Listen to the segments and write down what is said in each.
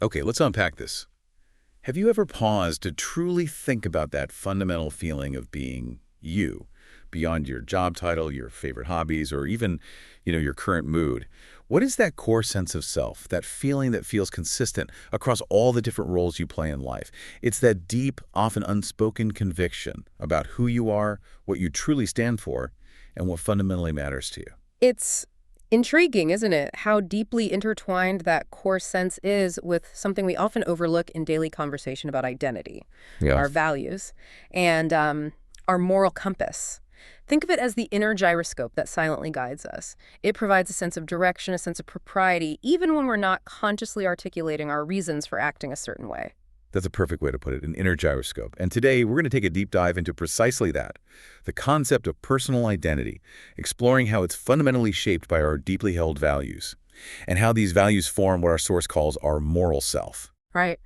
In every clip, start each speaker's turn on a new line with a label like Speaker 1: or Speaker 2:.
Speaker 1: Okay, let's unpack this. Have you ever paused to truly think about that fundamental feeling of being you, beyond your job title, your favorite hobbies, or even, your current mood? What is that core sense of self, that feeling that feels consistent across all the different roles you play in life? It's that deep, often unspoken conviction about who you are, what you truly stand for, and what fundamentally matters to you.
Speaker 2: It's intriguing, isn't it? How deeply intertwined that core sense is with something we often overlook in daily conversation about identity,
Speaker 1: Yeah.
Speaker 2: our values, and our moral compass. Think of it as the inner gyroscope that silently guides us. It provides a sense of direction, a sense of propriety, even when we're not consciously articulating our reasons for acting a certain way.
Speaker 1: That's a perfect way to put it, an inner gyroscope. And today, we're going to take a deep dive into precisely that, the concept of personal identity, exploring how it's fundamentally shaped by our deeply held values, and how these values form what our source calls our moral self.
Speaker 2: Right.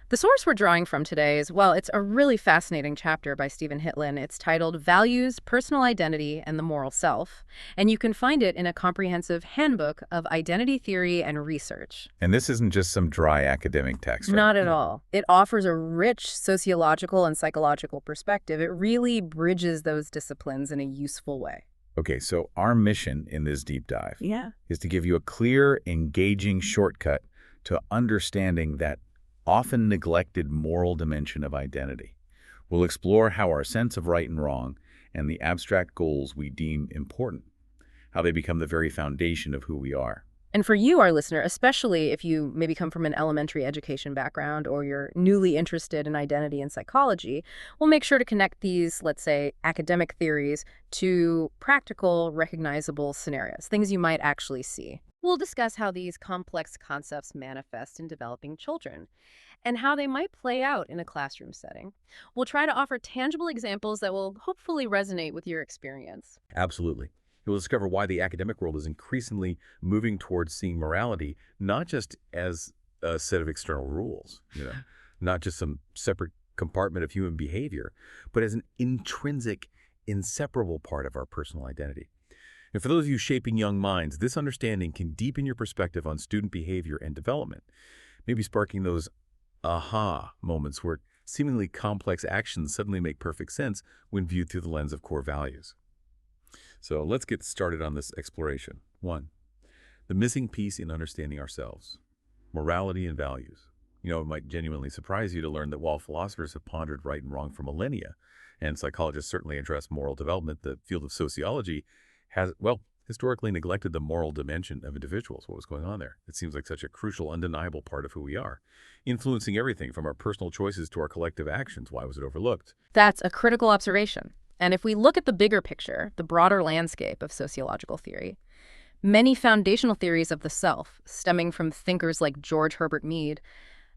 Speaker 2: The source we're drawing from today is, well, it's a really fascinating chapter by Stephen Hitlin. It's titled Values, Personal Identity, and the Moral Self, and you can find it in a comprehensive handbook of identity theory and research.
Speaker 1: And this isn't just some dry academic text, right?
Speaker 2: Not at all. It offers a rich sociological and psychological perspective. It really bridges those disciplines in a useful way.
Speaker 1: Okay, so our mission in this deep dive
Speaker 2: Yeah.
Speaker 1: is to give you a clear, engaging shortcut to understanding that often neglected moral dimension of identity. We'll explore how our sense of right and wrong and the abstract goals we deem important, how they become the very foundation of who we are.
Speaker 2: And for you, our listener, especially if you maybe come from an elementary education background or you're newly interested in identity and psychology, we'll make sure to connect these, let's say, academic theories to practical, recognizable scenarios, things you might actually see. We'll discuss how these complex concepts manifest in developing children and how they might play out in a classroom setting. We'll try to offer tangible examples that will hopefully resonate with your experience.
Speaker 1: Absolutely. You'll discover why the academic world is increasingly moving towards seeing morality not just as a set of external rules, not just some separate compartment of human behavior, but as an intrinsic, inseparable part of our personal identity. And for those of you shaping young minds, this understanding can deepen your perspective on student behavior and development, maybe sparking those aha moments where seemingly complex actions suddenly make perfect sense when viewed through the lens of core values. So let's get started on this exploration. 1. The missing piece in understanding ourselves. Morality and values. It might genuinely surprise you to learn that while philosophers have pondered right and wrong for millennia, and psychologists certainly address moral development, the field of sociology has, historically neglected the moral dimension of individuals. What was going on there? It seems like such a crucial, undeniable part of who we are, influencing everything from our personal choices to our collective actions. Why was it overlooked?
Speaker 2: That's a critical observation. And if we look at the bigger picture, the broader landscape of sociological theory, many foundational theories of the self, stemming from thinkers like George Herbert Mead,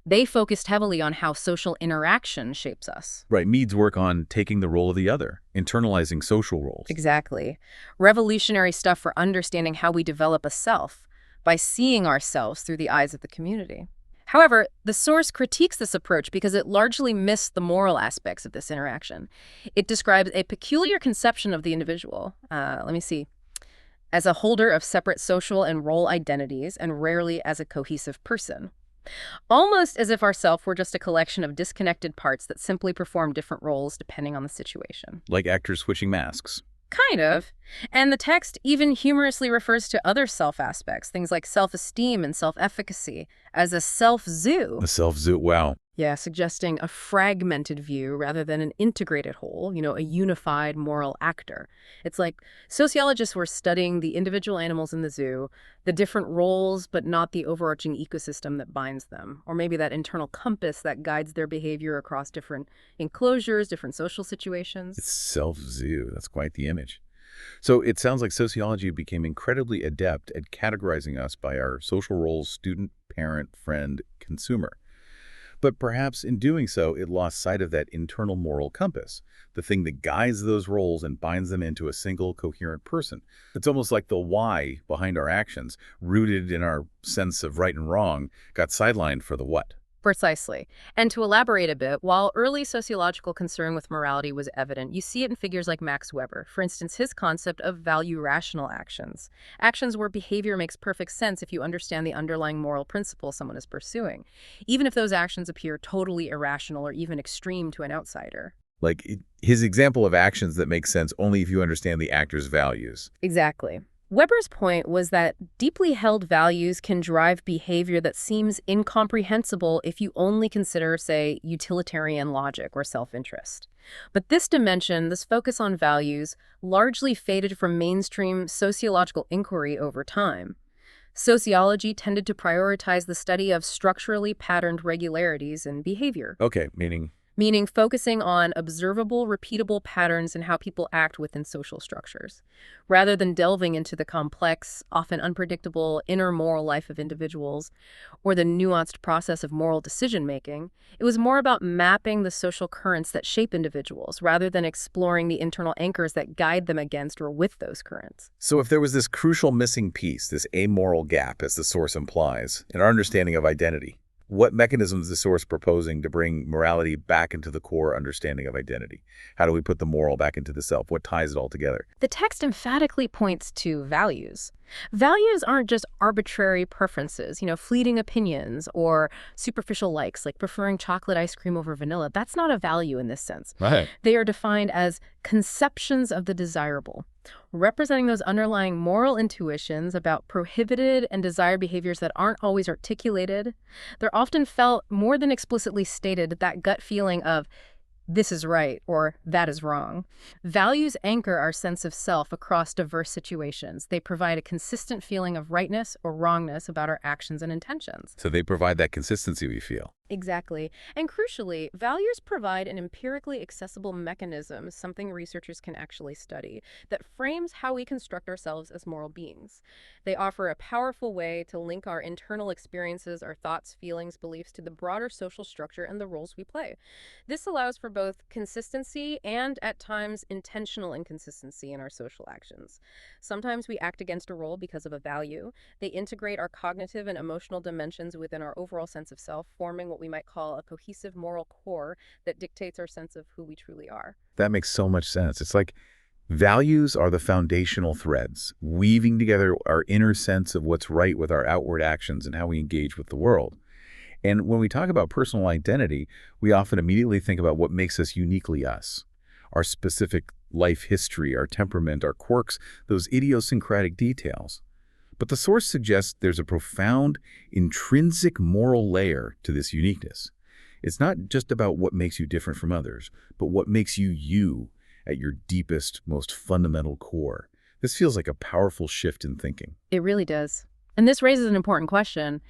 Speaker 2: they focused heavily on how social interaction shapes us.
Speaker 1: Right, Mead's work on taking the role of the other, internalizing social roles.
Speaker 2: Exactly. Revolutionary stuff for understanding how we develop a self by seeing ourselves through the eyes of the community. However, the source critiques this approach because it largely missed the moral aspects of this interaction. It describes a peculiar conception of the individual, as a holder of separate social and role identities and rarely as a cohesive person. Almost as if our self were just a collection of disconnected parts that simply perform different roles depending on the situation.
Speaker 1: Like actors switching masks.
Speaker 2: Kind of. And the text even humorously refers to other self aspects, things like self-esteem and self-efficacy, as a self-zoo.
Speaker 1: A self-zoo, wow.
Speaker 2: Yeah, suggesting a fragmented view rather than an integrated whole, a unified moral actor. It's like sociologists were studying the individual animals in the zoo, the different roles, but not the overarching ecosystem that binds them, or maybe that internal compass that guides their behavior across different enclosures, different social situations.
Speaker 1: It's self-zoo. That's quite the image. So it sounds like sociology became incredibly adept at categorizing us by our social roles: student, parent, friend, consumer. But perhaps in doing so, it lost sight of that internal moral compass, the thing that guides those roles and binds them into a single coherent person. It's almost like the why behind our actions, rooted in our sense of right and wrong, got sidelined for the what.
Speaker 2: Precisely. And to elaborate a bit, while early sociological concern with morality was evident, you see it in figures like Max Weber. For instance, his concept of value-rational actions. Actions where behavior makes perfect sense if you understand the underlying moral principle someone is pursuing, even if those actions appear totally irrational or even extreme to an outsider.
Speaker 1: Like his example of actions that make sense only if you understand the actor's values.
Speaker 2: Exactly. Weber's point was that deeply held values can drive behavior that seems incomprehensible if you only consider, say, utilitarian logic or self-interest. But this focus on values, largely faded from mainstream sociological inquiry over time. Sociology tended to prioritize the study of structurally patterned regularities in behavior.
Speaker 1: Okay, meaning?
Speaker 2: Meaning focusing on observable, repeatable patterns in how people act within social structures, rather than delving into the complex, often unpredictable inner moral life of individuals or the nuanced process of moral decision-making. It was more about mapping the social currents that shape individuals, rather than exploring the internal anchors that guide them against or with those currents.
Speaker 1: So if there was this crucial missing piece, this amoral gap, as the source implies, in our understanding of identity, what mechanisms is the source proposing to bring morality back into the core understanding of identity? How do we put the moral back into the self? What ties it all together?
Speaker 2: The text emphatically points to values. Values aren't just arbitrary preferences, fleeting opinions or superficial likes, like preferring chocolate ice cream over vanilla. That's not a value in this sense.
Speaker 1: Right.
Speaker 2: They are defined as conceptions of the desirable, representing those underlying moral intuitions about prohibited and desired behaviors that aren't always articulated. They're often felt more than explicitly stated, that gut feeling of this is right or that is wrong. Values anchor our sense of self across diverse situations. They provide a consistent feeling of rightness or wrongness about our actions and intentions.
Speaker 1: So they provide that consistency we feel.
Speaker 2: Exactly. And crucially, values provide an empirically accessible mechanism, something researchers can actually study, that frames how we construct ourselves as moral beings. They offer a powerful way to link our internal experiences, our thoughts, feelings, beliefs to the broader social structure and the roles we play. This allows for both consistency and, at times, intentional inconsistency in our social actions. Sometimes we act against a role because of a value. They integrate our cognitive and emotional dimensions within our overall sense of self, forming what we might call a cohesive moral core that dictates our sense of who we truly are.
Speaker 1: That makes so much sense. It's like values are the foundational threads, weaving together our inner sense of what's right with our outward actions and how we engage with the world. And when we talk about personal identity, we often immediately think about what makes us uniquely us. Our specific life history, our temperament, our quirks, those idiosyncratic details. But the source suggests there's a profound, intrinsic moral layer to this uniqueness. It's not just about what makes you different from others, but what makes you you at your deepest, most fundamental core. This feels like a powerful shift in thinking.
Speaker 2: It really does. And this raises an important question.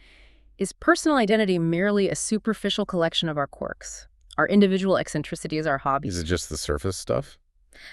Speaker 2: Is personal identity merely a superficial collection of our quirks, our individual eccentricities, our hobbies?
Speaker 1: Is it just the surface stuff?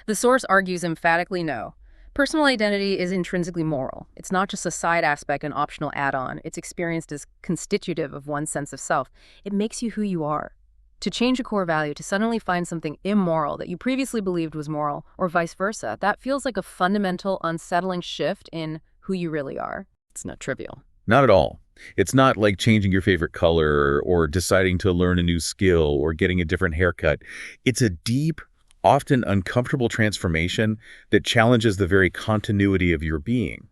Speaker 2: The source argues emphatically no. Personal identity is intrinsically moral. It's not just a side aspect, an optional add-on. It's experienced as constitutive of one's sense of self. It makes you who you are. To change a core value, to suddenly find something immoral that you previously believed was moral, or vice versa, that feels like a fundamental, unsettling shift in who you really are. It's not trivial.
Speaker 1: Not at all. It's not like changing your favorite color or deciding to learn a new skill or getting a different haircut. It's a deep, often uncomfortable transformation that challenges the very continuity of your being.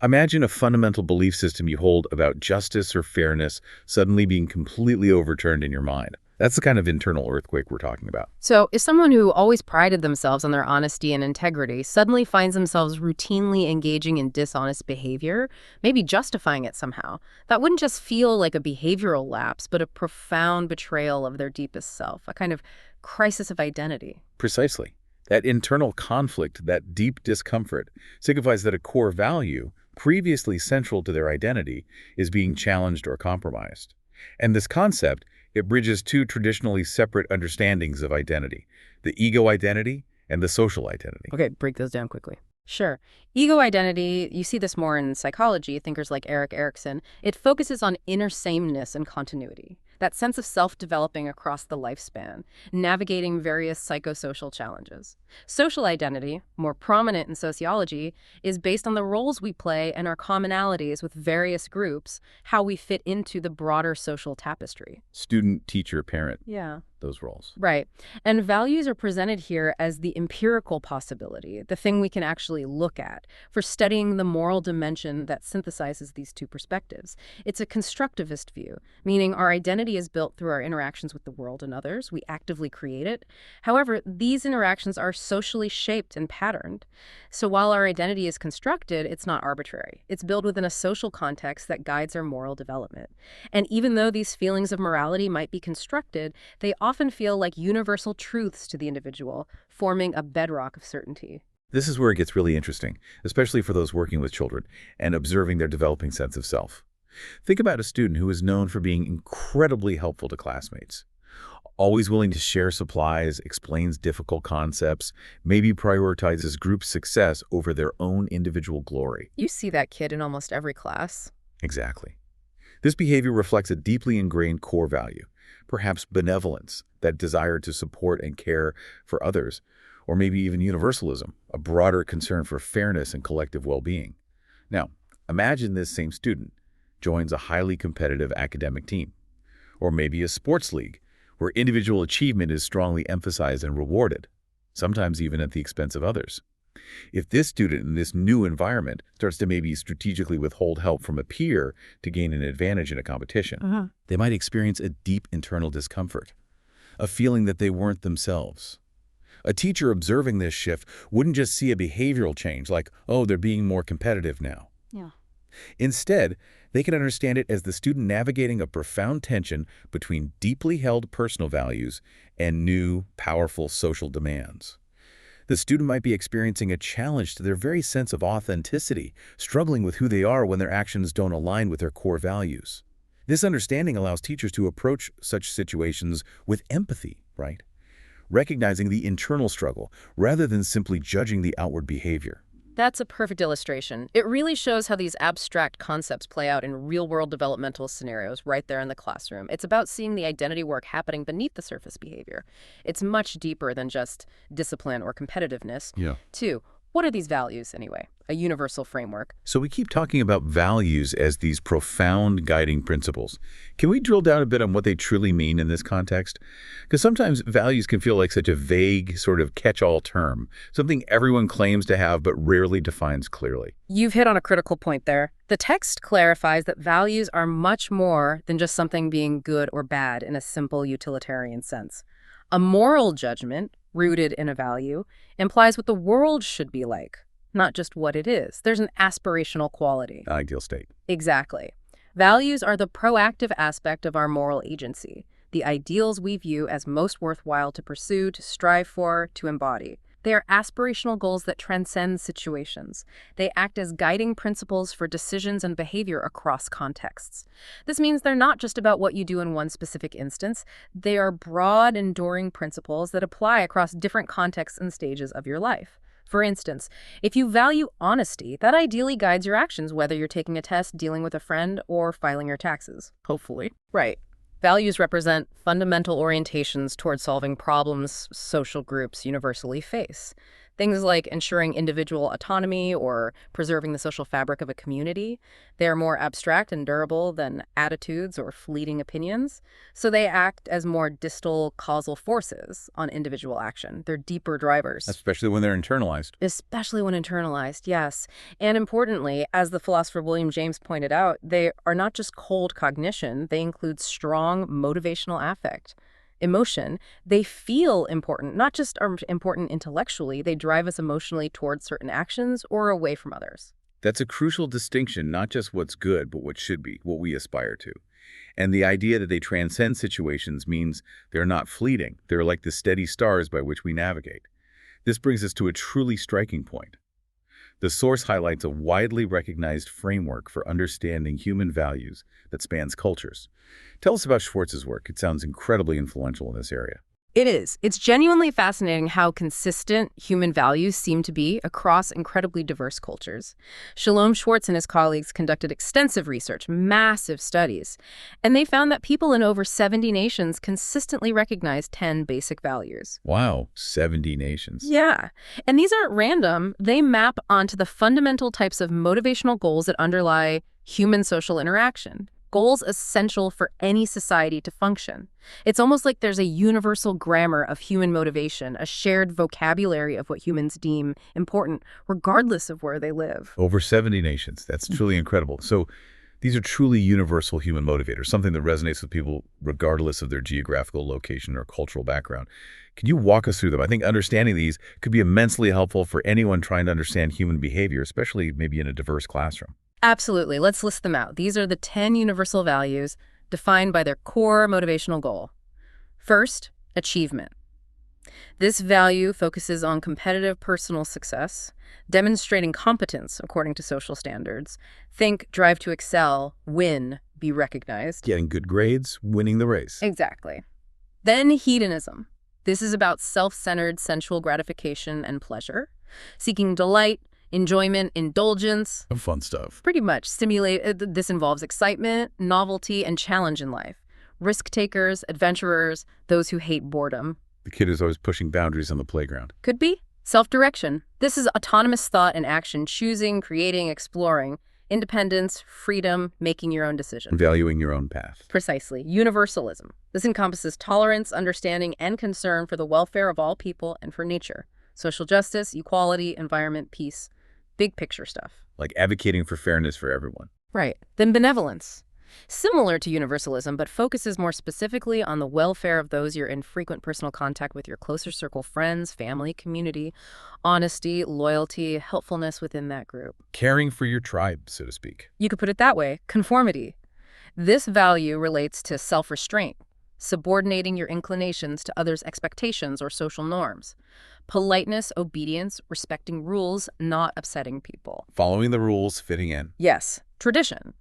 Speaker 1: Imagine a fundamental belief system you hold about justice or fairness suddenly being completely overturned in your mind. That's the kind of internal earthquake we're talking about.
Speaker 2: So if someone who always prided themselves on their honesty and integrity suddenly finds themselves routinely engaging in dishonest behavior, maybe justifying it somehow, that wouldn't just feel like a behavioral lapse, but a profound betrayal of their deepest self, a kind of crisis of identity.
Speaker 1: Precisely. That internal conflict, that deep discomfort, signifies that a core value, previously central to their identity, is being challenged or compromised. And this concept, it bridges two traditionally separate understandings of identity, the ego identity and the social identity.
Speaker 2: Okay, break those down quickly. Sure. Ego identity, you see this more in psychology, thinkers like Erik Erikson. It focuses on inner sameness and continuity. that sense of self developing across the lifespan, navigating various psychosocial challenges. Social identity, more prominent in sociology, is based on the roles we play and our commonalities with various groups, how we fit into the broader social tapestry.
Speaker 1: Student, teacher, parent,
Speaker 2: Yeah.
Speaker 1: those roles.
Speaker 2: Right. And values are presented here as the empirical possibility, the thing we can actually look at, for studying the moral dimension that synthesizes these two perspectives. It's a constructivist view, meaning our identity is built through our interactions with the world and others. We actively create it. However, these interactions are socially shaped and patterned. So while our identity is constructed, it's not arbitrary. It's built within a social context that guides our moral development. And even though these feelings of morality might be constructed, they often feel like universal truths to the individual, forming a bedrock of certainty.
Speaker 1: This is where it gets really interesting, especially for those working with children and observing their developing sense of self. Think about a student who is known for being incredibly helpful to classmates. Always willing to share supplies, explains difficult concepts, maybe prioritizes group success over their own individual glory.
Speaker 2: You see that kid in almost every class.
Speaker 1: Exactly. This behavior reflects a deeply ingrained core value, perhaps benevolence, that desire to support and care for others, or maybe even universalism, a broader concern for fairness and collective well-being. Now, imagine this same student joins a highly competitive academic team, or maybe a sports league, where individual achievement is strongly emphasized and rewarded, sometimes even at the expense of others. If this student in this new environment starts to maybe strategically withhold help from a peer to gain an advantage in a competition, they might experience a deep internal discomfort, a feeling that they weren't themselves. A teacher observing this shift wouldn't just see a behavioral change like, oh, they're being more competitive now.
Speaker 2: Yeah.
Speaker 1: Instead, they can understand it as the student navigating a profound tension between deeply held personal values and new, powerful social demands. The student might be experiencing a challenge to their very sense of authenticity, struggling with who they are when their actions don't align with their core values. This understanding allows teachers to approach such situations with empathy, right? Recognizing the internal struggle rather than simply judging the outward behavior.
Speaker 2: That's a perfect illustration. It really shows how these abstract concepts play out in real-world developmental scenarios right there in the classroom. It's about seeing the identity work happening beneath the surface behavior. It's much deeper than just discipline or competitiveness.
Speaker 1: Yeah.
Speaker 2: 2, what are these values anyway? A universal framework.
Speaker 1: So we keep talking about values as these profound guiding principles. Can we drill down a bit on what they truly mean in this context? Because sometimes values can feel like such a vague, sort of catch-all term, something everyone claims to have but rarely defines clearly.
Speaker 2: You've hit on a critical point there. The text clarifies that values are much more than just something being good or bad in a simple utilitarian sense. A moral judgment, rooted in a value, implies what the world should be like, not just what it is. There's an aspirational quality.
Speaker 1: Ideal state.
Speaker 2: Exactly. Values are the proactive aspect of our moral agency, the ideals we view as most worthwhile to pursue, to strive for, to embody. They are aspirational goals that transcend situations. They act as guiding principles for decisions and behavior across contexts. This means they're not just about what you do in one specific instance. They are broad, enduring principles that apply across different contexts and stages of your life. For instance, if you value honesty, that ideally guides your actions, whether you're taking a test, dealing with a friend, or filing your taxes. Hopefully. Right. Values represent fundamental orientations toward solving problems social groups universally face. Things like ensuring individual autonomy or preserving the social fabric of a community. They are more abstract and durable than attitudes or fleeting opinions, so they act as more distal causal forces on individual action. They're deeper drivers.
Speaker 1: Especially when they're internalized.
Speaker 2: Especially when internalized, yes. And importantly, as the philosopher William James pointed out, they are not just cold cognition, they include strong motivational affect. Emotion, they feel important, not just are important intellectually, they drive us emotionally towards certain actions or away from others.
Speaker 1: That's a crucial distinction, not just what's good, but what should be, what we aspire to. And the idea that they transcend situations means they're not fleeting. They're like the steady stars by which we navigate. This brings us to a truly striking point. The source highlights a widely recognized framework for understanding human values that spans cultures. Tell us about Schwartz's work. It sounds incredibly influential in this area.
Speaker 2: It is. It's genuinely fascinating how consistent human values seem to be across incredibly diverse cultures. Shalom Schwartz and his colleagues conducted extensive research, massive studies, and they found that people in over 70 nations consistently recognize 10 basic values.
Speaker 1: Wow, 70 nations.
Speaker 2: Yeah. And these aren't random. They map onto the fundamental types of motivational goals that underlie human social interaction. Goals essential for any society to function. It's almost like there's a universal grammar of human motivation, a shared vocabulary of what humans deem important, regardless of where they live.
Speaker 1: Over 70 nations. That's truly incredible. So these are truly universal human motivators, something that resonates with people regardless of their geographical location or cultural background. Can you walk us through them? I think understanding these could be immensely helpful for anyone trying to understand human behavior, especially maybe in a diverse classroom.
Speaker 2: Absolutely. Let's list them out. These are the 10 universal values defined by their core motivational goal. First, achievement. This value focuses on competitive personal success, demonstrating competence according to social standards. Think drive to excel, win, be recognized.
Speaker 1: Getting good grades, winning the race.
Speaker 2: Exactly. Then hedonism. This is about self-centered sensual gratification and pleasure, seeking delight, enjoyment, indulgence.
Speaker 1: Fun stuff.
Speaker 2: Pretty much. This involves excitement, novelty, and challenge in life. Risk takers, adventurers, those who hate boredom.
Speaker 1: The kid is always pushing boundaries on the playground.
Speaker 2: Could be. Self-direction. This is autonomous thought and action, choosing, creating, exploring. Independence, freedom, making your own decisions.
Speaker 1: Valuing your own path.
Speaker 2: Precisely. Universalism. This encompasses tolerance, understanding, and concern for the welfare of all people and for nature. Social justice, equality, environment, peace. Big picture stuff.
Speaker 1: Like advocating for fairness for everyone.
Speaker 2: Right. Then benevolence. Similar to universalism, but focuses more specifically on the welfare of those you're in frequent personal contact with, your closer circle, friends, family, community. Honesty, loyalty, helpfulness within that group.
Speaker 1: Caring for your tribe, so to speak.
Speaker 2: You could put it that way. Conformity. This value relates to self-restraint, subordinating your inclinations to others' expectations or social norms. Politeness, obedience, respecting rules, not upsetting people.
Speaker 1: Following the rules, fitting in.
Speaker 2: Yes. Tradition.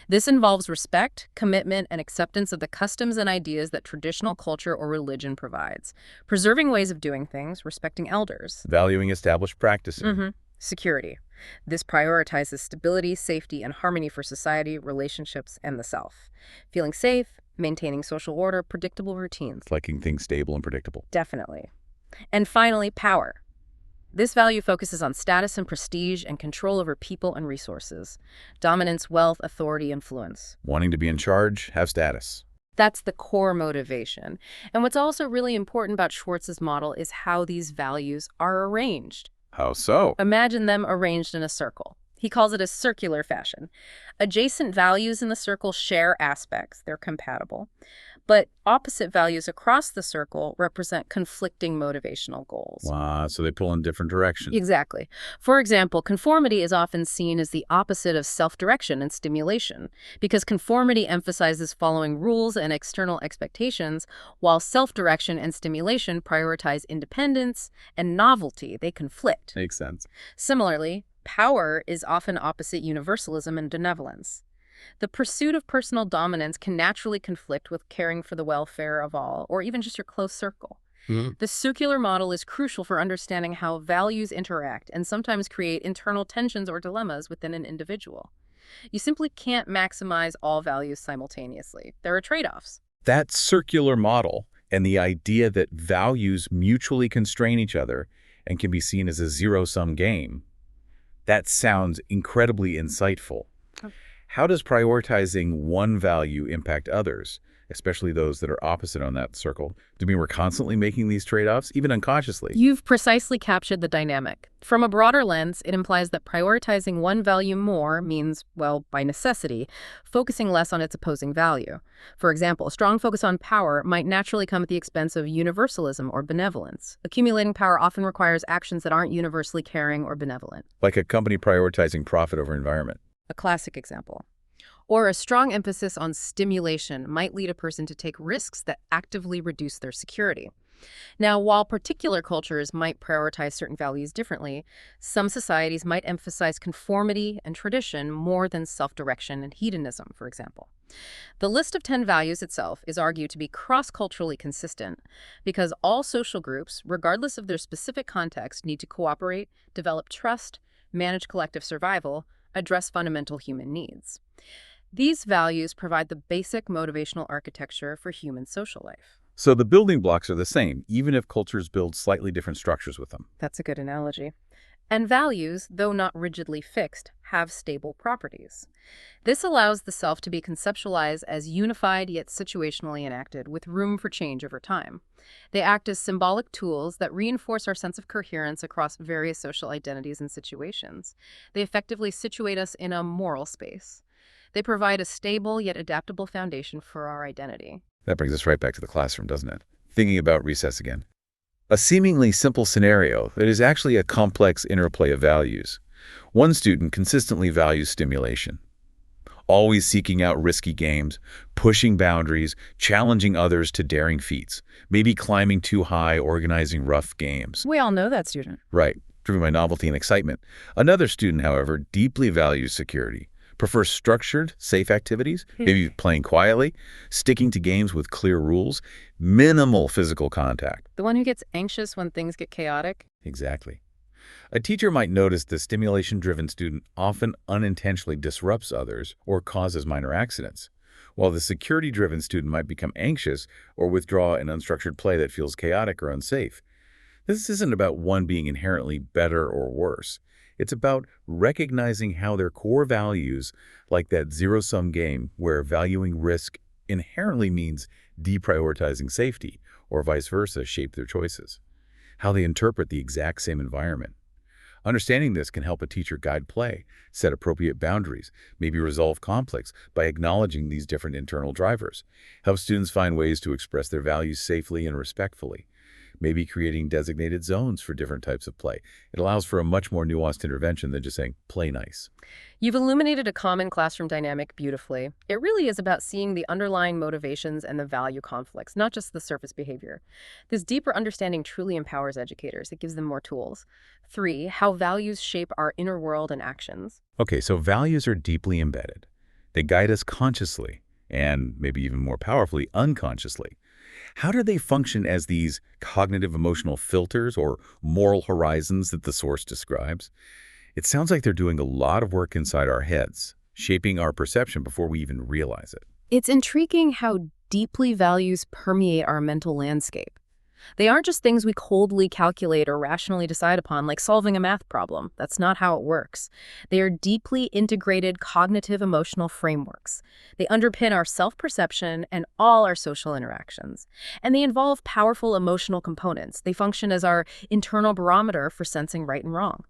Speaker 2: This involves respect, commitment, and acceptance of the customs and ideas that traditional culture or religion provides. Preserving ways of doing things, respecting elders.
Speaker 1: Valuing established practices.
Speaker 2: Security. This prioritizes stability, safety, and harmony for society, relationships, and the self. Feeling safe, maintaining social order, predictable routines.
Speaker 1: Liking things stable and predictable.
Speaker 2: Definitely. And finally, power. This value focuses on status and prestige and control over people and resources. Dominance, wealth, authority, influence.
Speaker 1: Wanting to be in charge, have status.
Speaker 2: That's the core motivation. And what's also really important about Schwartz's model is how these values are arranged.
Speaker 1: How so?
Speaker 2: Imagine them arranged in a circle. He calls it a circular fashion. Adjacent values in the circle share aspects. They're compatible. But opposite values across the circle represent conflicting motivational goals.
Speaker 1: Wow, so they pull in different directions.
Speaker 2: Exactly. For example, conformity is often seen as the opposite of self-direction and stimulation, because conformity emphasizes following rules and external expectations, while self-direction and stimulation prioritize independence and novelty. They conflict.
Speaker 1: Makes sense.
Speaker 2: Similarly, power is often opposite universalism and benevolence. The pursuit of personal dominance can naturally conflict with caring for the welfare of all, or even just your close circle. The circular model is crucial for understanding how values interact and sometimes create internal tensions or dilemmas within an individual. You simply can't maximize all values simultaneously. There are trade-offs.
Speaker 1: That circular model and the idea that values mutually constrain each other and can be seen as a zero-sum game, that sounds incredibly insightful. How does prioritizing one value impact others, especially those that are opposite on that circle? Do you mean we're constantly making these trade-offs, even unconsciously?
Speaker 2: You've precisely captured the dynamic. From a broader lens, it implies that prioritizing one value more means, well, by necessity, focusing less on its opposing value. For example, a strong focus on power might naturally come at the expense of universalism or benevolence. Accumulating power often requires actions that aren't universally caring or benevolent.
Speaker 1: Like a company prioritizing profit over environment.
Speaker 2: A classic example. Or a strong emphasis on stimulation might lead a person to take risks that actively reduce their security. Now, while particular cultures might prioritize certain values differently, some societies might emphasize conformity and tradition more than self-direction and hedonism, for example. The list of 10 values itself is argued to be cross-culturally consistent because all social groups, regardless of their specific context, need to cooperate, develop trust, manage collective survival, address fundamental human needs. These values provide the basic motivational architecture for human social life.
Speaker 1: So the building blocks are the same, even if cultures build slightly different structures with them.
Speaker 2: That's a good analogy. And values, though not rigidly fixed, have stable properties. This allows the self to be conceptualized as unified yet situationally enacted, with room for change over time. They act as symbolic tools that reinforce our sense of coherence across various social identities and situations. They effectively situate us in a moral space. They provide a stable yet adaptable foundation for our identity.
Speaker 1: That brings us right back to the classroom, doesn't it? Thinking about recess again. A seemingly simple scenario that is actually a complex interplay of values. One student consistently values stimulation, always seeking out risky games, pushing boundaries, challenging others to daring feats, maybe climbing too high, organizing rough games.
Speaker 2: We all know that student.
Speaker 1: Right, driven by novelty and excitement. Another student, however, deeply values security, prefers structured, safe activities, maybe playing quietly, sticking to games with clear rules, minimal physical contact.
Speaker 2: The one who gets anxious when things get chaotic?
Speaker 1: Exactly. A teacher might notice the stimulation-driven student often unintentionally disrupts others or causes minor accidents, while the security-driven student might become anxious or withdraw in unstructured play that feels chaotic or unsafe. This isn't about one being inherently better or worse. It's about recognizing how their core values, like that zero-sum game where valuing risk inherently means deprioritizing safety, or vice versa, shape their choices. How they interpret the exact same environment. Understanding this can help a teacher guide play, set appropriate boundaries, maybe resolve conflicts by acknowledging these different internal drivers. Help students find ways to express their values safely and respectfully. Maybe creating designated zones for different types of play. It allows for a much more nuanced intervention than just saying, play nice.
Speaker 2: You've illuminated a common classroom dynamic beautifully. It really is about seeing the underlying motivations and the value conflicts, not just the surface behavior. This deeper understanding truly empowers educators. It gives them more tools. 3, how values shape our inner world and actions.
Speaker 1: Okay, so values are deeply embedded. They guide us consciously, and maybe even more powerfully, unconsciously. How do they function as these cognitive emotional filters or moral horizons that the source describes? It sounds like they're doing a lot of work inside our heads, shaping our perception before we even realize it.
Speaker 2: It's intriguing how deeply values permeate our mental landscape. They aren't just things we coldly calculate or rationally decide upon, like solving a math problem. That's not how it works. They are deeply integrated cognitive emotional frameworks. They underpin our self-perception and all our social interactions. And they involve powerful emotional components. They function as our internal barometer for sensing right and wrong,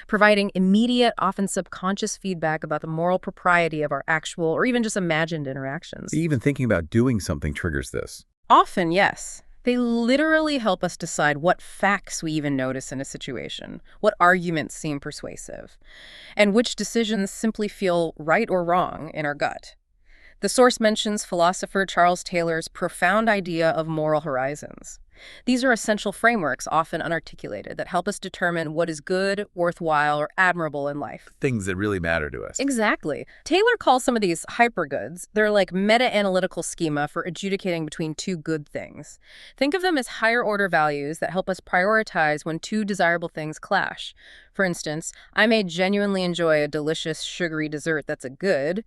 Speaker 2: providing immediate, often subconscious feedback about the moral propriety of our actual or even just imagined interactions.
Speaker 1: Even thinking about doing something triggers this.
Speaker 2: Often, yes. They literally help us decide what facts we even notice in a situation, what arguments seem persuasive, and which decisions simply feel right or wrong in our gut. The source mentions philosopher Charles Taylor's profound idea of moral horizons. These are essential frameworks, often unarticulated, that help us determine what is good, worthwhile, or admirable in life.
Speaker 1: Things that really matter to us.
Speaker 2: Exactly. Taylor calls some of these hypergoods. They're like meta-analytical schema for adjudicating between two good things. Think of them as higher-order values that help us prioritize when two desirable things clash. For instance, I may genuinely enjoy a delicious, sugary dessert that's a good,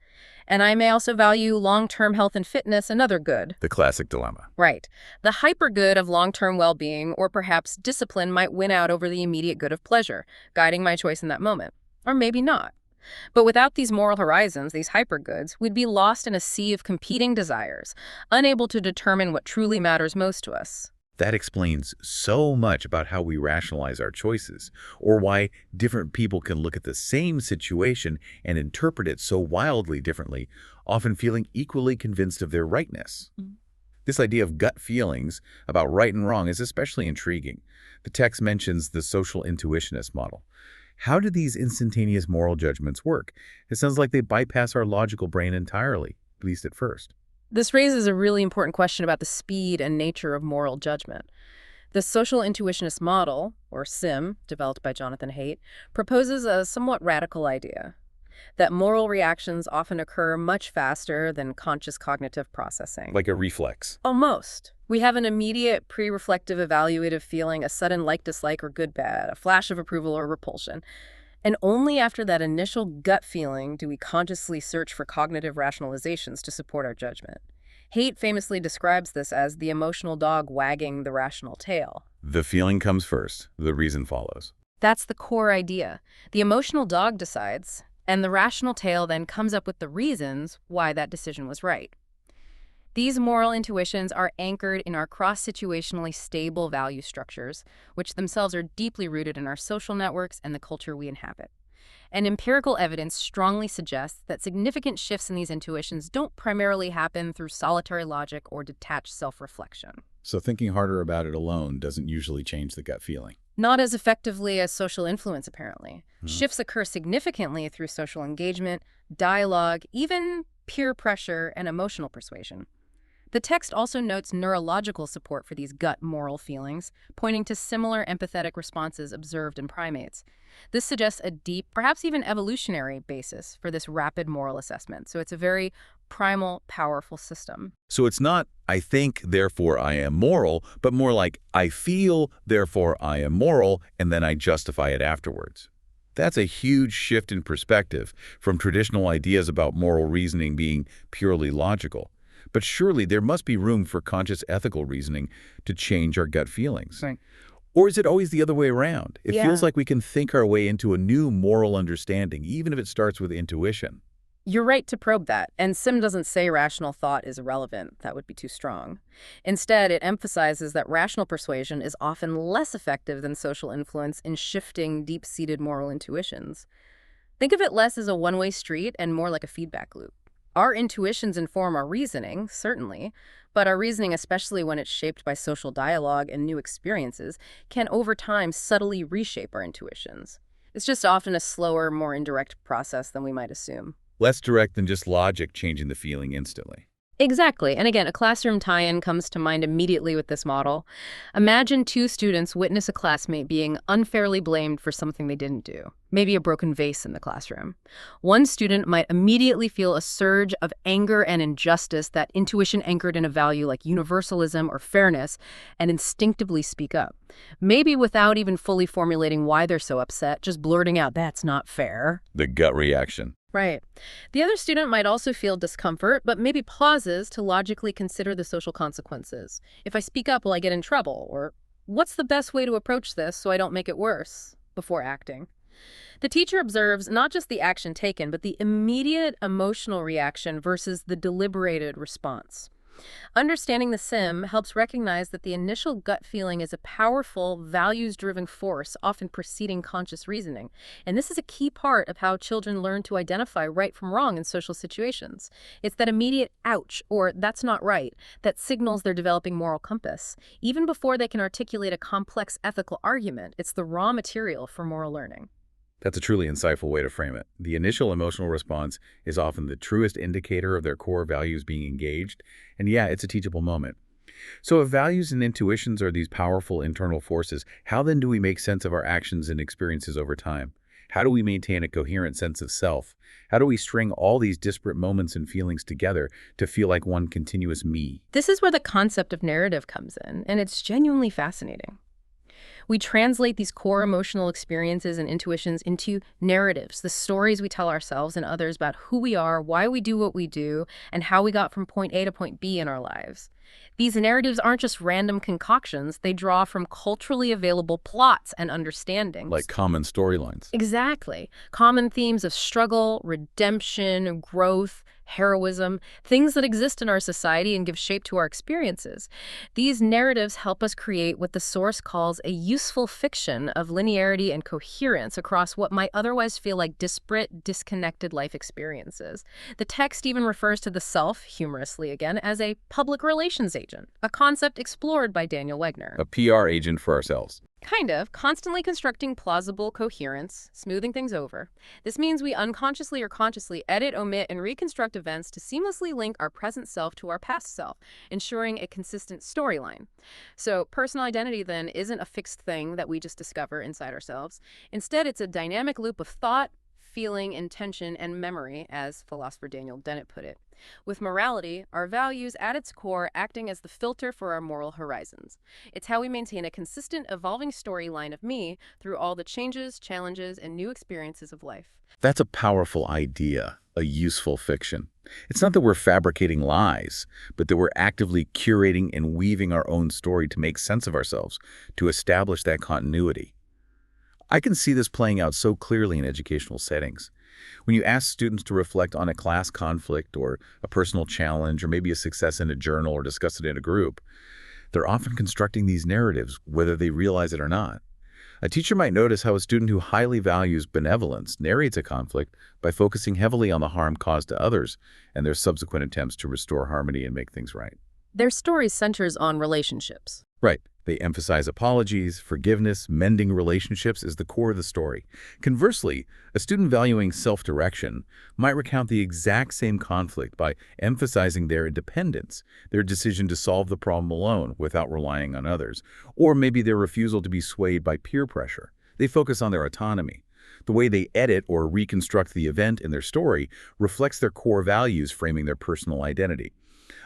Speaker 2: and I may also value long-term health and fitness, another good.
Speaker 1: The classic dilemma.
Speaker 2: Right. The hypergood of long-term well-being or perhaps discipline might win out over the immediate good of pleasure, guiding my choice in that moment. Or maybe not. But without these moral horizons, these hypergoods, we'd be lost in a sea of competing desires, unable to determine what truly matters most to us.
Speaker 1: That explains so much about how we rationalize our choices, or why different people can look at the same situation and interpret it so wildly differently, often feeling equally convinced of their rightness. This idea of gut feelings about right and wrong is especially intriguing. The text mentions the social intuitionist model. How do these instantaneous moral judgments work? It sounds like they bypass our logical brain entirely, at least at first.
Speaker 2: This raises a really important question about the speed and nature of moral judgment. The social intuitionist model, or SIM, developed by Jonathan Haidt, proposes a somewhat radical idea. that moral reactions often occur much faster than conscious cognitive processing.
Speaker 1: Like a reflex.
Speaker 2: Almost. We have an immediate pre-reflective evaluative feeling, a sudden like-dislike or good-bad, a flash of approval or repulsion. And only after that initial gut feeling do we consciously search for cognitive rationalizations to support our judgment. Haidt famously describes this as the emotional dog wagging the rational tail.
Speaker 1: The feeling comes first, the reason follows.
Speaker 2: That's the core idea. The emotional dog decides, and the rational tail then comes up with the reasons why that decision was right. These moral intuitions are anchored in our cross-situationally stable value structures, which themselves are deeply rooted in our social networks and the culture we inhabit. And empirical evidence strongly suggests that significant shifts in these intuitions don't primarily happen through solitary logic or detached self-reflection.
Speaker 1: So thinking harder about it alone doesn't usually change the gut feeling.
Speaker 2: Not as effectively as social influence, apparently. Shifts occur significantly through social engagement, dialogue, even peer pressure and emotional persuasion. The text also notes neurological support for these gut moral feelings, pointing to similar empathetic responses observed in primates. This suggests a deep, perhaps even evolutionary basis for this rapid moral assessment. So it's a very primal, powerful system.
Speaker 1: So it's not, I think, therefore I am moral, but more like, I feel, therefore I am moral, and then I justify it afterwards. That's a huge shift in perspective from traditional ideas about moral reasoning being purely logical. But surely there must be room for conscious ethical reasoning to change our gut feelings.
Speaker 2: Right.
Speaker 1: Or is it always the other way around? It
Speaker 2: Yeah.
Speaker 1: feels like we can think our way into a new moral understanding, even if it starts with intuition.
Speaker 2: You're right to probe that, and Sim doesn't say rational thought is irrelevant. That would be too strong. Instead, it emphasizes that rational persuasion is often less effective than social influence in shifting deep-seated moral intuitions. Think of it less as a one-way street and more like a feedback loop. Our intuitions inform our reasoning, certainly, but our reasoning, especially when it's shaped by social dialogue and new experiences, can over time subtly reshape our intuitions. It's just often a slower, more indirect process than we might assume.
Speaker 1: Less direct than just logic changing the feeling instantly.
Speaker 2: Exactly. And again, a classroom tie-in comes to mind immediately with this model. Imagine two students witness a classmate being unfairly blamed for something they didn't do, maybe a broken vase in the classroom. One student might immediately feel a surge of anger and injustice, that intuition anchored in a value like universalism or fairness, and instinctively speak up. Maybe without even fully formulating why they're so upset, just blurting out, "That's not fair."
Speaker 1: The gut reaction.
Speaker 2: Right. The other student might also feel discomfort, but maybe pauses to logically consider the social consequences. If I speak up, will I get in trouble? Or what's the best way to approach this so I don't make it worse before acting? The teacher observes not just the action taken, but the immediate emotional reaction versus the deliberated response. Understanding the sim helps recognize that the initial gut feeling is a powerful, values-driven force, often preceding conscious reasoning. And this is a key part of how children learn to identify right from wrong in social situations. It's that immediate ouch, or that's not right, that signals they're developing moral compass. Even before they can articulate a complex ethical argument, it's the raw material for moral learning.
Speaker 1: That's a truly insightful way to frame it. The initial emotional response is often the truest indicator of their core values being engaged, and yeah, it's a teachable moment. So if values and intuitions are these powerful internal forces, how then do we make sense of our actions and experiences over time? How do we maintain a coherent sense of self? How do we string all these disparate moments and feelings together to feel like one continuous me?
Speaker 2: This is where the concept of narrative comes in, and it's genuinely fascinating. We translate these core emotional experiences and intuitions into narratives, the stories we tell ourselves and others about who we are, why we do what we do, and how we got from point A to point B in our lives. These narratives aren't just random concoctions, they draw from culturally available plots and understandings.
Speaker 1: Like common storylines.
Speaker 2: Exactly. Common themes of struggle, redemption, growth, heroism, things that exist in our society and give shape to our experiences. These narratives help us create what the source calls a useful fiction of linearity and coherence across what might otherwise feel like disparate, disconnected life experiences. The text even refers to the self, humorously again, as a public relations agent, a concept explored by Daniel Wegner.
Speaker 1: A PR agent for ourselves.
Speaker 2: Kind of, constantly constructing plausible coherence, smoothing things over. This means we unconsciously or consciously edit, omit, and reconstruct events to seamlessly link our present self to our past self, ensuring a consistent storyline. So personal identity then isn't a fixed thing that we just discover inside ourselves. Instead, it's a dynamic loop of thought, feeling, intention, and memory, as philosopher Daniel Dennett put it. With morality, our values at its core acting as the filter for our moral horizons. It's how we maintain a consistent, evolving storyline of me through all the changes, challenges, and new experiences of life.
Speaker 1: That's a powerful idea, a useful fiction. It's not that we're fabricating lies, but that we're actively curating and weaving our own story to make sense of ourselves, to establish that continuity. I can see this playing out so clearly in educational settings. When you ask students to reflect on a class conflict or a personal challenge or maybe a success in a journal or discuss it in a group, they're often constructing these narratives, whether they realize it or not. A teacher might notice how a student who highly values benevolence narrates a conflict by focusing heavily on the harm caused to others and their subsequent attempts to restore harmony and make things right.
Speaker 2: Their story centers on relationships.
Speaker 1: Right. They emphasize apologies, forgiveness, mending relationships is the core of the story. Conversely, a student valuing self-direction might recount the exact same conflict by emphasizing their independence, their decision to solve the problem alone without relying on others, or maybe their refusal to be swayed by peer pressure. They focus on their autonomy. The way they edit or reconstruct the event in their story reflects their core values framing their personal identity.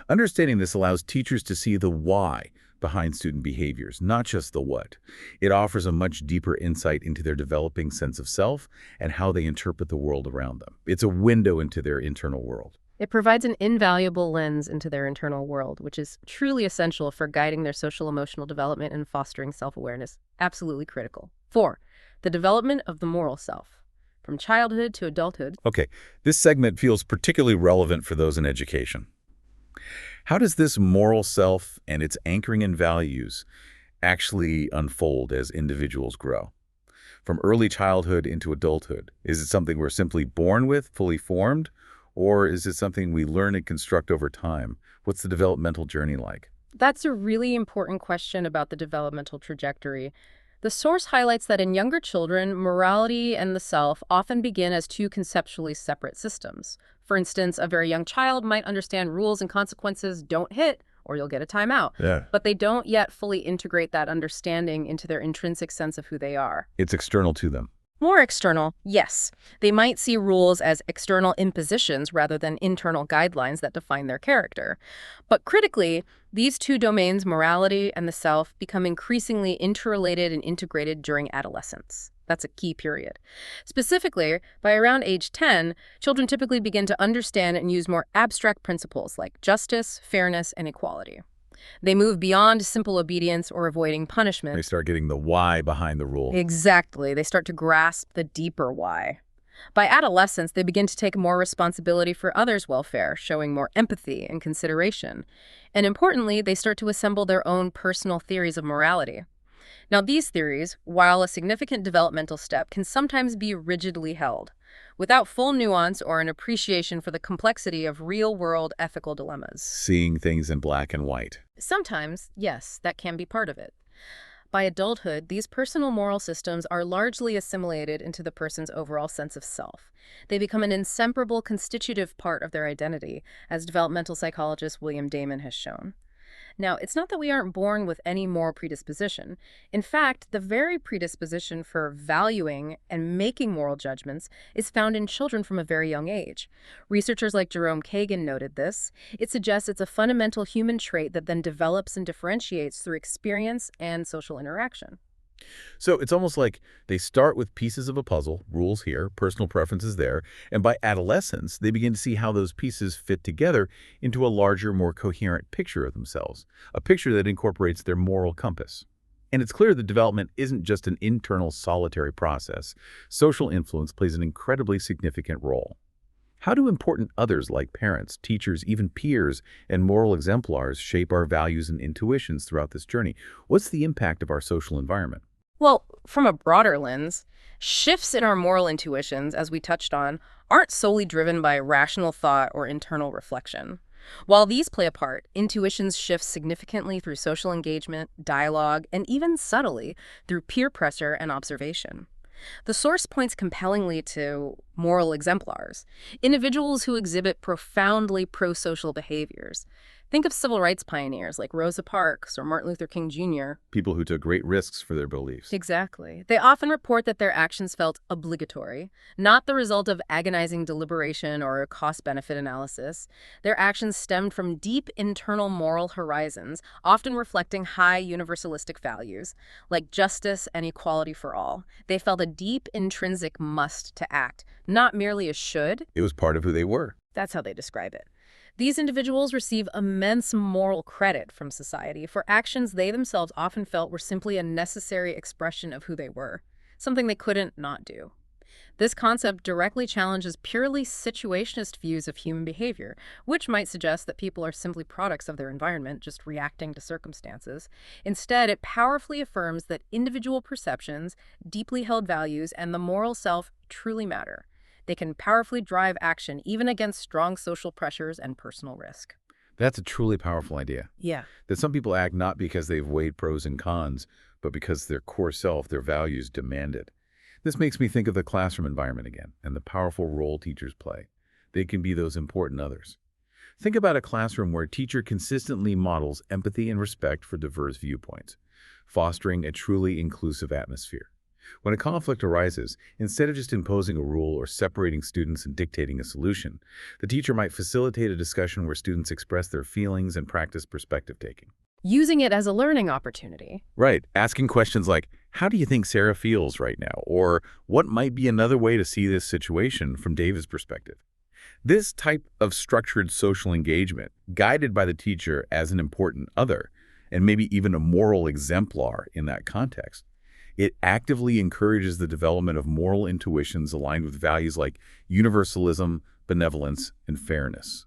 Speaker 1: Understanding this allows teachers to see the why behind student behaviors, not just the what. It offers a much deeper insight into their developing sense of self and how they interpret the world around them. It's a window into their internal world.
Speaker 2: It provides an invaluable lens into their internal world, which is truly essential for guiding their social-emotional development and fostering self-awareness. Absolutely critical. 4. The development of the moral self. From childhood to adulthood.
Speaker 1: Okay, this segment feels particularly relevant for those in education. How does this moral self and its anchoring in values actually unfold as individuals grow? From early childhood into adulthood, is it something we're simply born with, fully formed, or is it something we learn and construct over time? What's the developmental journey like?
Speaker 2: That's a really important question about the developmental trajectory. The source highlights that in younger children, morality and the self often begin as two conceptually separate systems. For instance, a very young child might understand rules and consequences: don't hit or you'll get a timeout.
Speaker 1: Yeah.
Speaker 2: But they don't yet fully integrate that understanding into their intrinsic sense of who they are.
Speaker 1: It's external to them.
Speaker 2: More external, yes. They might see rules as external impositions rather than internal guidelines that define their character. But critically, these two domains, morality and the self, become increasingly interrelated and integrated during adolescence. That's a key period. Specifically, by around age 10, children typically begin to understand and use more abstract principles like justice, fairness, and equality. They move beyond simple obedience or avoiding punishment.
Speaker 1: They start getting the why behind the rule.
Speaker 2: Exactly. They start to grasp the deeper why. By adolescence, they begin to take more responsibility for others' welfare, showing more empathy and consideration. And importantly, they start to assemble their own personal theories of morality. Now, these theories, while a significant developmental step, can sometimes be rigidly held, without full nuance or an appreciation for the complexity of real-world ethical dilemmas.
Speaker 1: Seeing things in black and white.
Speaker 2: Sometimes, yes, that can be part of it. By adulthood, these personal moral systems are largely assimilated into the person's overall sense of self. They become an inseparable constitutive part of their identity, as developmental psychologist William Damon has shown. Now, it's not that we aren't born with any moral predisposition. In fact, the very predisposition for valuing and making moral judgments is found in children from a very young age. Researchers like Jerome Kagan noted this. It suggests it's a fundamental human trait that then develops and differentiates through experience and social interaction.
Speaker 1: So it's almost like they start with pieces of a puzzle, rules here, personal preferences there, and by adolescence, they begin to see how those pieces fit together into a larger, more coherent picture of themselves, a picture that incorporates their moral compass. And it's clear that development isn't just an internal, solitary process. Social influence plays an incredibly significant role. How do important others like parents, teachers, even peers, and moral exemplars shape our values and intuitions throughout this journey? What's the impact of our social environment?
Speaker 2: Well, from a broader lens, shifts in our moral intuitions, as we touched on, aren't solely driven by rational thought or internal reflection. While these play a part, intuitions shift significantly through social engagement, dialogue, and even subtly through peer pressure and observation. The source points compellingly to moral exemplars, individuals who exhibit profoundly pro-social behaviors. Think of civil rights pioneers like Rosa Parks or Martin Luther King Jr.
Speaker 1: People who took great risks for their beliefs.
Speaker 2: Exactly. They often report that their actions felt obligatory, not the result of agonizing deliberation or cost-benefit analysis. Their actions stemmed from deep internal moral horizons, often reflecting high universalistic values, like justice and equality for all. They felt a deep intrinsic must to act, not merely a should.
Speaker 1: It was part of who they were.
Speaker 2: That's how they describe it. These individuals receive immense moral credit from society for actions they themselves often felt were simply a necessary expression of who they were, something they couldn't not do. This concept directly challenges purely situationist views of human behavior, which might suggest that people are simply products of their environment, just reacting to circumstances. Instead, it powerfully affirms that individual perceptions, deeply held values, and the moral self truly matter. They can powerfully drive action even against strong social pressures and personal risk.
Speaker 1: That's a truly powerful idea.
Speaker 2: Yeah.
Speaker 1: That some people act not because they've weighed pros and cons, but because their core self, their values demand it. This makes me think of the classroom environment again and the powerful role teachers play. They can be those important others. Think about a classroom where a teacher consistently models empathy and respect for diverse viewpoints, fostering a truly inclusive atmosphere. When a conflict arises, instead of just imposing a rule or separating students and dictating a solution, the teacher might facilitate a discussion where students express their feelings and practice perspective taking.
Speaker 2: Using it as a learning opportunity.
Speaker 1: Right. Asking questions like, how do you think Sarah feels right now? Or what might be another way to see this situation from David's perspective? This type of structured social engagement, guided by the teacher as an important other, and maybe even a moral exemplar in that context, it actively encourages the development of moral intuitions aligned with values like universalism, benevolence, and fairness.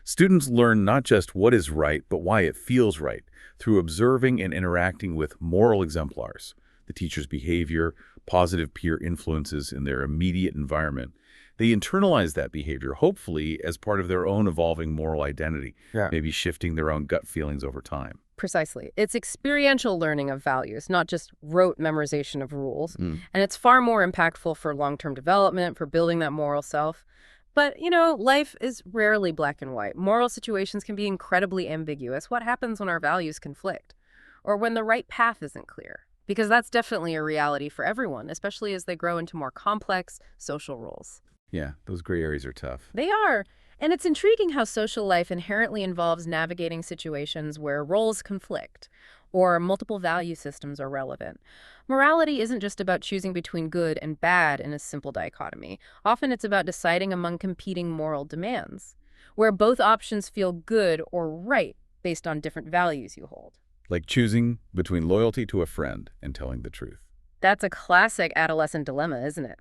Speaker 1: Students learn not just what is right, but why it feels right through observing and interacting with moral exemplars, the teacher's behavior, positive peer influences in their immediate environment. They internalize that behavior, hopefully, as part of their own evolving moral identity, maybe shifting their own gut feelings over time.
Speaker 2: Precisely. It's experiential learning of values, not just rote memorization of rules. And it's far more impactful for long-term development, for building that moral self. But, life is rarely black and white. Moral situations can be incredibly ambiguous. What happens when our values conflict? Or when the right path isn't clear? Because that's definitely a reality for everyone, especially as they grow into more complex social roles.
Speaker 1: Yeah, those gray areas are tough.
Speaker 2: They are. And it's intriguing how social life inherently involves navigating situations where roles conflict or multiple value systems are relevant. Morality isn't just about choosing between good and bad in a simple dichotomy. Often it's about deciding among competing moral demands, where both options feel good or right based on different values you hold.
Speaker 1: Like choosing between loyalty to a friend and telling the truth.
Speaker 2: That's a classic adolescent dilemma, isn't it?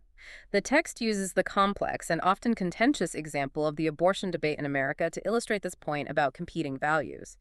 Speaker 2: The text uses the complex and often contentious example of the abortion debate in America to illustrate this point about competing values.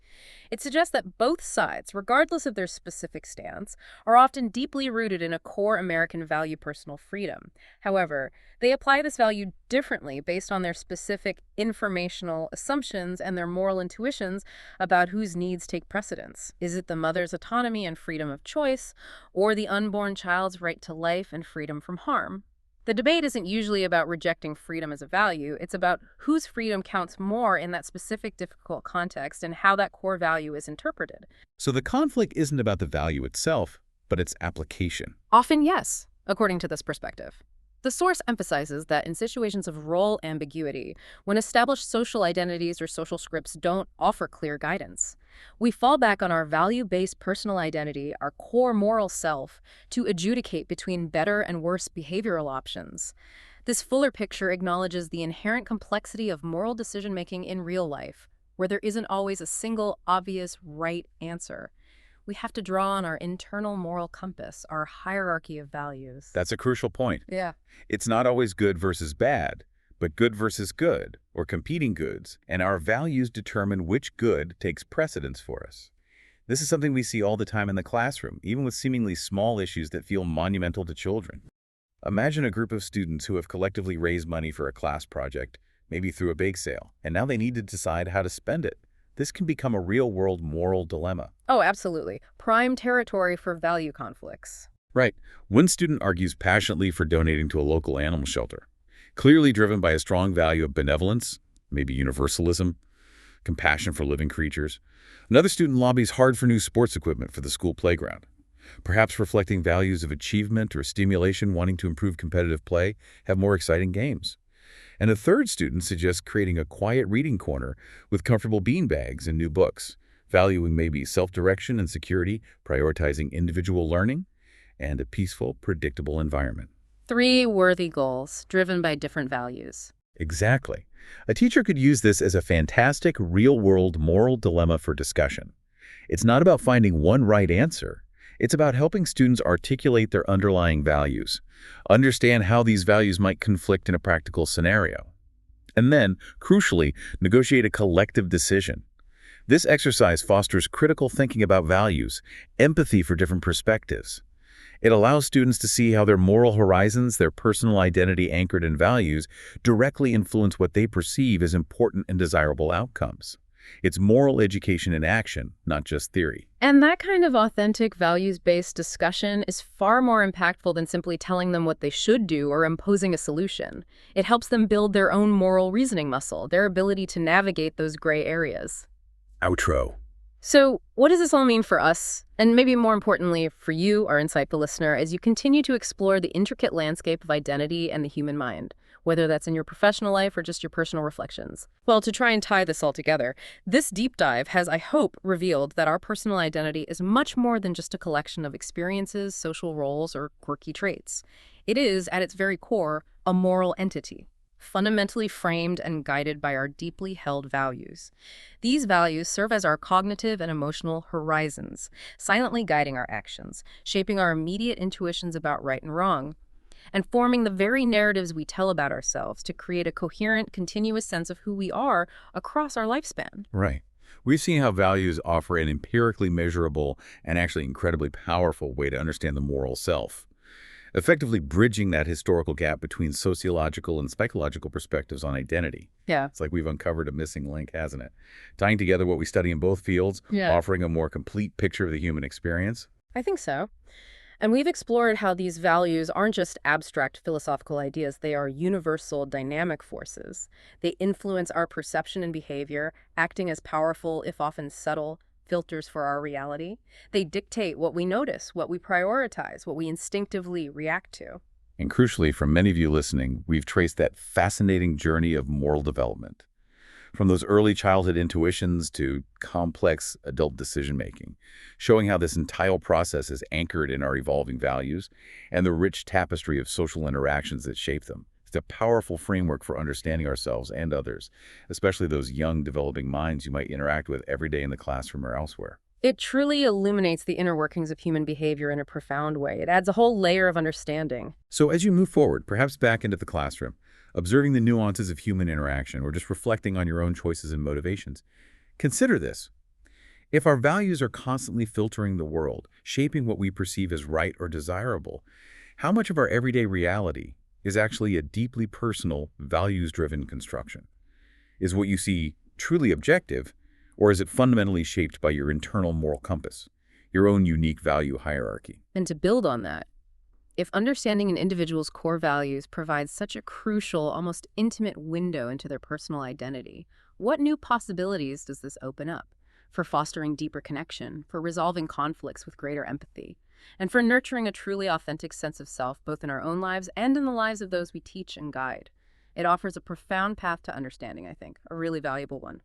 Speaker 2: It suggests that both sides, regardless of their specific stance, are often deeply rooted in a core American value, personal freedom. However, they apply this value differently based on their specific informational assumptions and their moral intuitions about whose needs take precedence. Is it the mother's autonomy and freedom of choice, or the unborn child's right to life and freedom from harm? The debate isn't usually about rejecting freedom as a value. It's about whose freedom counts more in that specific difficult context and how that core value is interpreted.
Speaker 1: So the conflict isn't about the value itself, but its application.
Speaker 2: Often, yes, according to this perspective. The source emphasizes that in situations of role ambiguity, when established social identities or social scripts don't offer clear guidance, we fall back on our value-based personal identity, our core moral self, to adjudicate between better and worse behavioral options. This fuller picture acknowledges the inherent complexity of moral decision-making in real life, where there isn't always a single, obvious, right answer. We have to draw on our internal moral compass, our hierarchy of values.
Speaker 1: That's a crucial point.
Speaker 2: Yeah.
Speaker 1: It's not always good versus bad, but good versus good, or competing goods, and our values determine which good takes precedence for us. This is something we see all the time in the classroom, even with seemingly small issues that feel monumental to children. Imagine a group of students who have collectively raised money for a class project, maybe through a bake sale, and now they need to decide how to spend it. This can become a real-world moral dilemma.
Speaker 2: Oh, absolutely. Prime territory for value conflicts.
Speaker 1: Right. One student argues passionately for donating to a local animal shelter, clearly driven by a strong value of benevolence, maybe universalism. compassion for living creatures. Another student lobbies hard for new sports equipment for the school playground, perhaps reflecting values of achievement or stimulation, wanting to improve competitive play, have more exciting games. And a third student suggests creating a quiet reading corner with comfortable beanbags and new books, valuing maybe self-direction and security, prioritizing individual learning, and a peaceful, predictable environment.
Speaker 2: 3 worthy goals, driven by different values.
Speaker 1: Exactly. A teacher could use this as a fantastic, real-world moral dilemma for discussion. It's not about finding one right answer. It's about helping students articulate their underlying values, understand how these values might conflict in a practical scenario, and then, crucially, negotiate a collective decision. This exercise fosters critical thinking about values, empathy for different perspectives. It allows students to see how their moral horizons, their personal identity anchored in values, directly influence what they perceive as important and desirable outcomes. It's moral education in action, not just theory.
Speaker 2: And that kind of authentic, values-based discussion is far more impactful than simply telling them what they should do or imposing a solution. It helps them build their own moral reasoning muscle, their ability to navigate those gray areas.
Speaker 1: Outro.
Speaker 2: So what does this all mean for us, and maybe more importantly for you, our insightful listener, as you continue to explore the intricate landscape of identity and the human mind, whether that's in your professional life or just your personal reflections? Well, to try and tie this all together, this deep dive has, I hope, revealed that our personal identity is much more than just a collection of experiences, social roles, or quirky traits. It is, at its very core, a moral entity, fundamentally framed and guided by our deeply held values. These values serve as our cognitive and emotional horizons, silently guiding our actions, shaping our immediate intuitions about right and wrong, and forming the very narratives we tell about ourselves to create a coherent, continuous sense of who we are across our lifespan.
Speaker 1: Right. We've seen how values offer an empirically measurable and actually incredibly powerful way to understand the moral self, effectively bridging that historical gap between sociological and psychological perspectives on identity.
Speaker 2: Yeah.
Speaker 1: It's like we've uncovered a missing link, hasn't it? Tying together what we study in both fields, offering a more complete picture of the human experience.
Speaker 2: I think so. And we've explored how these values aren't just abstract philosophical ideas, they are universal dynamic forces. They influence our perception and behavior, acting as powerful, if often subtle, filters for our reality. They dictate what we notice, what we prioritize, what we instinctively react to.
Speaker 1: And crucially, for many of you listening, we've traced that fascinating journey of moral development, from those early childhood intuitions to complex adult decision-making, showing how this entire process is anchored in our evolving values and the rich tapestry of social interactions that shape them. It's a powerful framework for understanding ourselves and others, especially those young, developing minds you might interact with every day in the classroom or elsewhere.
Speaker 2: It truly illuminates the inner workings of human behavior in a profound way. It adds a whole layer of understanding.
Speaker 1: So as you move forward, perhaps back into the classroom, observing the nuances of human interaction or just reflecting on your own choices and motivations, consider this. If our values are constantly filtering the world, shaping what we perceive as right or desirable, how much of our everyday reality is actually a deeply personal, values-driven construction? Is what you see truly objective, or is it fundamentally shaped by your internal moral compass, your own unique value hierarchy?
Speaker 2: And to build on that, if understanding an individual's core values provides such a crucial, almost intimate window into their personal identity, what new possibilities does this open up for fostering deeper connection, for resolving conflicts with greater empathy, and for nurturing a truly authentic sense of self both in our own lives and in the lives of those we teach and guide? It offers a profound path to understanding, I think, a really valuable one.